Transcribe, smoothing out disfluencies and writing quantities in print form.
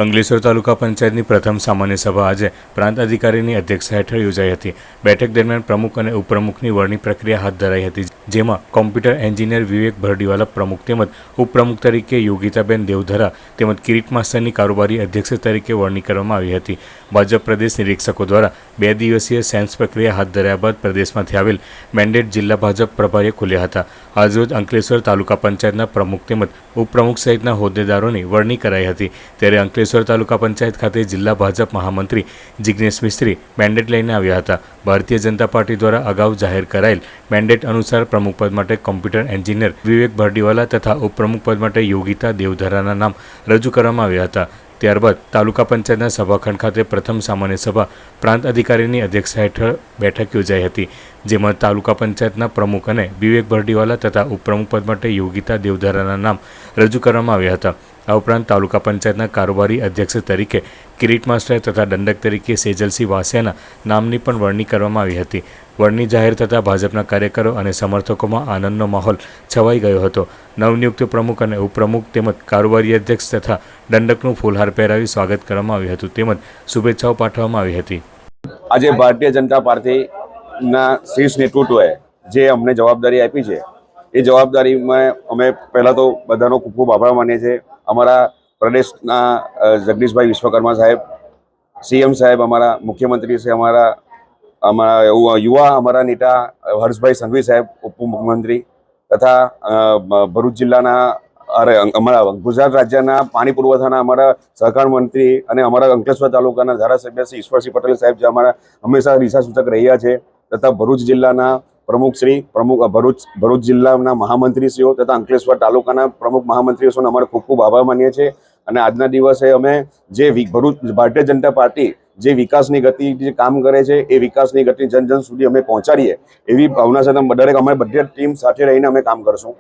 અંકલેશ્વર તાલુકા પંચાયતની પ્રથમ સામાન્ય સભા આજે પ્રાંત અધિકારીની અધ્યક્ષતા હેઠળ યોજાઈ હતી। બેઠક દરમિયાન પ્રમુખ અને ઉપપ્રમુખની વરણી પ્રક્રિયા હાથ ધરાઈ હતી, જેમાં કોમ્પ્યુટર એન્જિનિયર વિવેક ભરડીવાલા પ્રમુખ તેમજ ઉપપ્રમુખ તરીકે યોગિતાબેન દેવધરા તેમજ કિરીટ માસ્ટરની કારોબારી અધ્યક્ષ તરીકે વરણી કરવામાં આવી હતી। ભાજપ પ્રદેશ નિરીક્ષકો દ્વારા 2 દિવસીય સેન્સ પ્રક્રિયા હાથ ધર્યા બાદ પ્રદેશમાંથી આવેલ મેન્ડેટ જિલ્લા ભાજપ પ્રભારીએ ખુલ્યા હતા। આજરોજ અંકલેશ્વર તાલુકા પંચાયતના પ્રમુખ તેમજ ઉપપ્રમુખ સહિતના હોદ્દેદારોની વરણી કરાઈ હતી। ત્યારે અંકલેશ્વર તાલુકા પંચાયત ખાતે જિલ્લા ભાજપ મહામંત્રી જિગ્નેશ મિસ્ત્રી મેન્ડેટ લઈને આવ્યા હતા। ભારતીય જનતા પાર્ટી દ્વારા અગાઉ જાહેર કરાયેલ મેન્ડેટ અનુસાર પ્રમુખ પદ માટે કોમ્પ્યુટર એન્જિનિયર વિવેક ભરડીવાલા તથા ઉપપ્રમુખ પદ માટે યોગિતા દેવધરાના નામ રજૂ કરવામાં આવ્યા હતા। ત્યારબાદ તાલુકા પંચાયતના સભાખંડ ખાતે પ્રથમ સામાન્ય સભા પ્રાંત અધિકારીની અધ્યક્ષતા હેઠળ બેઠક યોજાઈ હતી, જેમાં તાલુકા પંચાયતના પ્રમુખ અને વિવેક ભરડીવાલા તથા ઉપપ્રમુખ પદ માટે યોગિતા દેવધરાના નામ રજૂ કરવામાં આવ્યા હતા। આ ઉપરાંત તાલુકા પંચાયતના કારોબારી અધ્યક્ષ તરીકે કિરીટ માસ્ટર તથા દંડક તરીકે સેજલસિંહ વાસિયાના નામની પણ વરણી કરવામાં આવી હતી। વરણી જાહેર થતાં ભાજપના કાર્યકરો અને સમર્થકોમાં આનંદનો માહોલ છવાઈ ગયો હતો। નવનિયુક્ત પ્રમુખ અને ઉપપ્રમુખ તેમજ કારોબારી અધ્યક્ષ તથા દંડકનું ફૂલહાર પહેરાવી સ્વાગત કરવામાં આવ્યું હતું તેમજ શુભેચ્છાઓ પાઠવવામાં આવી હતી। આજે ભારતીય જનતા પાર્ટીના શીર્ષ નેતૃત્વએ જે અમને જવાબદારી આપી છે એ જવાબદારીમાં અમે પહેલાં તો બધાનો ખૂબ ખૂબ આભાર માનીએ છીએ। અમારા પ્રદેશના જગદીશભાઈ વિશ્વકર્મા સાહેબ, સીએમ સાહેબ, અમારા મુખ્યમંત્રી છે, અમારા યુવા અમારા નેતા હર્ષભાઈ સંઘવી સાહેબ, ઉપમુખ્યમંત્રી તથા ભરૂચ જિલ્લાના અમારા ગુજરાત રાજ્યના પાણી પુરવઠાના અમારા સહકાર મંત્રી અને અમારા અંકલેશ્વર તાલુકાના ધારાસભ્ય શ્રી ઈશ્વરસિંહ પટેલ સાહેબ, જે અમારા હંમેશા દિશાસૂચક રહ્યા છે, તથા ભરૂચ જિલ્લાના ભરૂચ જિલ્લાના મહામંત્રીશ્રીઓ તથા અંકલેશ્વર તાલુકાના પ્રમુખ મહામંત્રીશ્રીઓનો અમારો ખૂબ ખૂબ આભાર માનીએ છીએ। અને આજના દિવસે અમે જે ભરૂચ ભારતીય જનતા પાર્ટી જે વિકાસની ગતિ જે કામ કરે છે એ વિકાસની ગતિ જન જન સુધી અમે પહોંચાડીએ એવી ભાવના સાથે દરેક અમે બધી ટીમ સાથે રહીને અમે કામ કરશું।